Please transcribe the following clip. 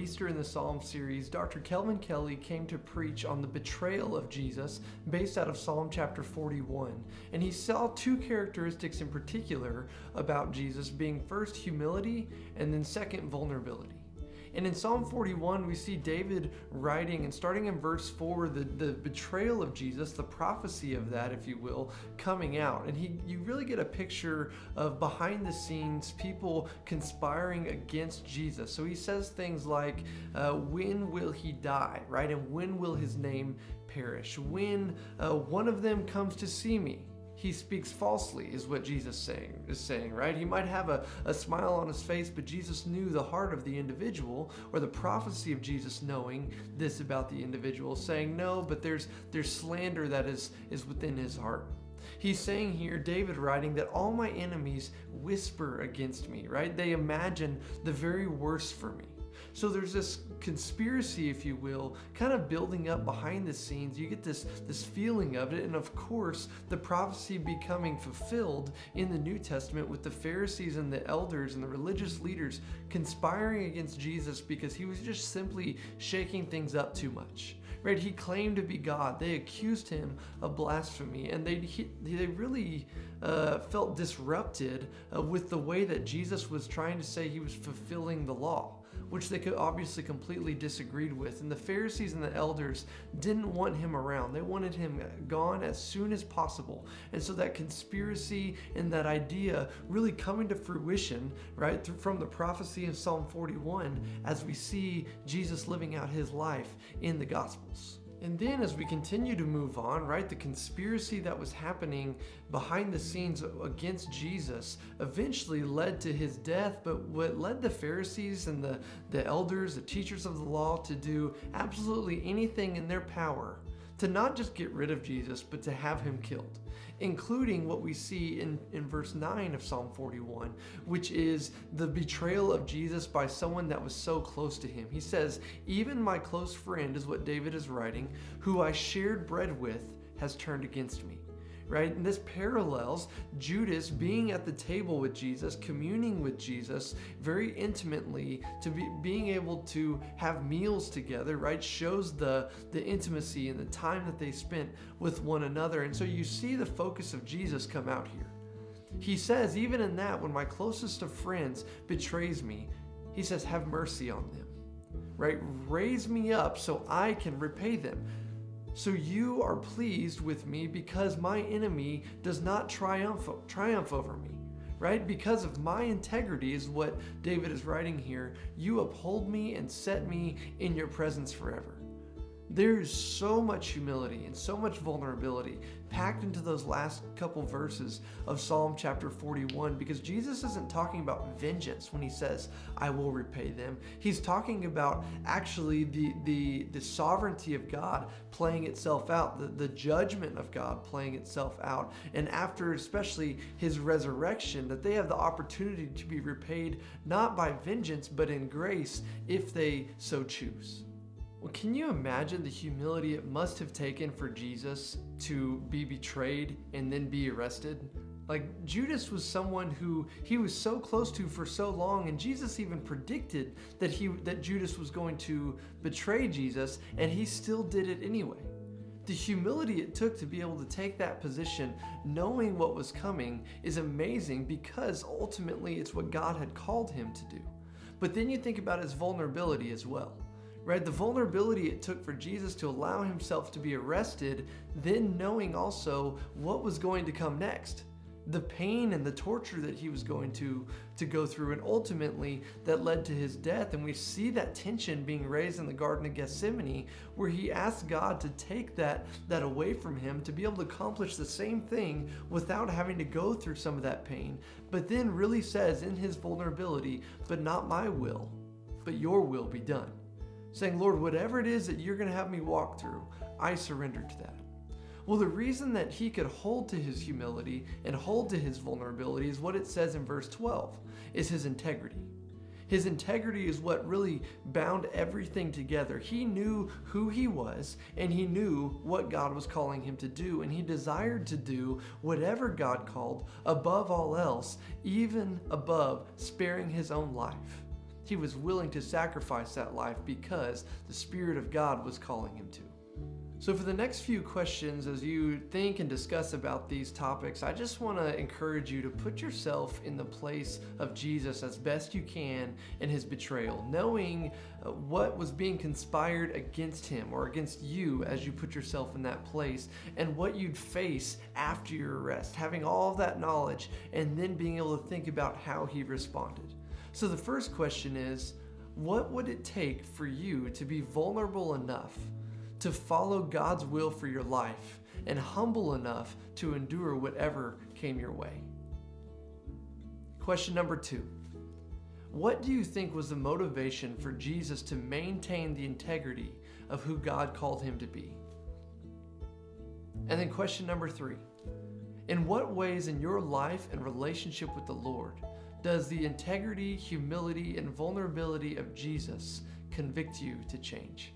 Easter in the Psalm series, Dr. Kelvin Kelly came to preach on the betrayal of Jesus based out of Psalm chapter 41. And he saw two characteristics in particular about Jesus, being first humility and then second vulnerability. And in Psalm 41, we see David writing, and starting in verse 4, the betrayal of Jesus, the prophecy of that, if you will, coming out. And you really get a picture of behind the scenes people conspiring against Jesus. So he says things like, when will he die, right? And when will his name perish? When one of them comes to see me, he speaks falsely, is what Jesus is saying, right? He might have a smile on his face, but Jesus knew the heart of the individual, or the prophecy of Jesus knowing this about the individual, saying no, but there's slander that is within his heart. He's saying here, David writing, that all my enemies whisper against me, right? They imagine the very worst for me. So there's this conspiracy, if you will, kind of building up behind the scenes. You get this feeling of it, and of course, the prophecy becoming fulfilled in the New Testament with the Pharisees and the elders and the religious leaders conspiring against Jesus because he was just simply shaking things up too much. Right? He claimed to be God. They accused him of blasphemy, and they really felt disrupted with the way that Jesus was trying to say he was fulfilling the law, which they could obviously completely disagreed with. And the Pharisees and the elders didn't want him around. They wanted him gone as soon as possible. And so that conspiracy and that idea really coming to fruition, right, from the prophecy in Psalm 41 as we see Jesus living out his life in the Gospels. And then as we continue to move on, right, the conspiracy that was happening behind the scenes against Jesus eventually led to his death. But what led the Pharisees and the elders, the teachers of the law, to do absolutely anything in their power to not just get rid of Jesus, but to have him killed, including what we see in verse 9 of Psalm 41, which is the betrayal of Jesus by someone that was so close to him. He says, even my close friend, is what David is writing, who I shared bread with, has turned against me. Right? And this parallels Judas being at the table with Jesus, communing with Jesus very intimately, to being able to have meals together, right? Shows the intimacy and the time that they spent with one another. And so you see the focus of Jesus come out here. He says, even in that, when my closest of friends betrays me, he says, have mercy on them, right? Raise me up so I can repay them. So you are pleased with me because my enemy does not triumph over me, right? Because of my integrity is what David is writing here. You uphold me and set me in your presence forever. There is so much humility and so much vulnerability packed into those last couple verses of Psalm chapter 41, because Jesus isn't talking about vengeance when he says, I will repay them. He's talking about actually the sovereignty of God playing itself out, the judgment of God playing itself out. And after especially his resurrection, that they have the opportunity to be repaid not by vengeance, but in grace if they so choose. Well, can you imagine the humility it must have taken for Jesus to be betrayed and then be arrested? Like, Judas was someone who he was so close to for so long, and Jesus even predicted that Judas was going to betray Jesus, and he still did it anyway. The humility it took to be able to take that position, knowing what was coming, is amazing, because ultimately it's what God had called him to do. But then you think about his vulnerability as well. Right? The vulnerability it took for Jesus to allow himself to be arrested, then knowing also what was going to come next. The pain and the torture that he was going to go through, and ultimately that led to his death. And we see that tension being raised in the Garden of Gethsemane, where he asked God to take that away from him, to be able to accomplish the same thing without having to go through some of that pain. But then really says in his vulnerability, but not my will, but your will be done. Saying, Lord, whatever it is that you're going to have me walk through, I surrender to that. Well, the reason that he could hold to his humility and hold to his vulnerability is what it says in verse 12, is his integrity. His integrity is what really bound everything together. He knew who he was, and he knew what God was calling him to do, and he desired to do whatever God called above all else, even above sparing his own life. He was willing to sacrifice that life because the Spirit of God was calling him to. So for the next few questions, as you think and discuss about these topics, I just want to encourage you to put yourself in the place of Jesus as best you can in his betrayal, knowing what was being conspired against him or against you as you put yourself in that place, and what you'd face after your arrest, having all of that knowledge and then being able to think about how he responded. So the first question is, what would it take for you to be vulnerable enough to follow God's will for your life and humble enough to endure whatever came your way? Question number 2. What do you think was the motivation for Jesus to maintain the integrity of who God called him to be? And then question number 3. In what ways in your life and relationship with the Lord does the integrity, humility, and vulnerability of Jesus convict you to change?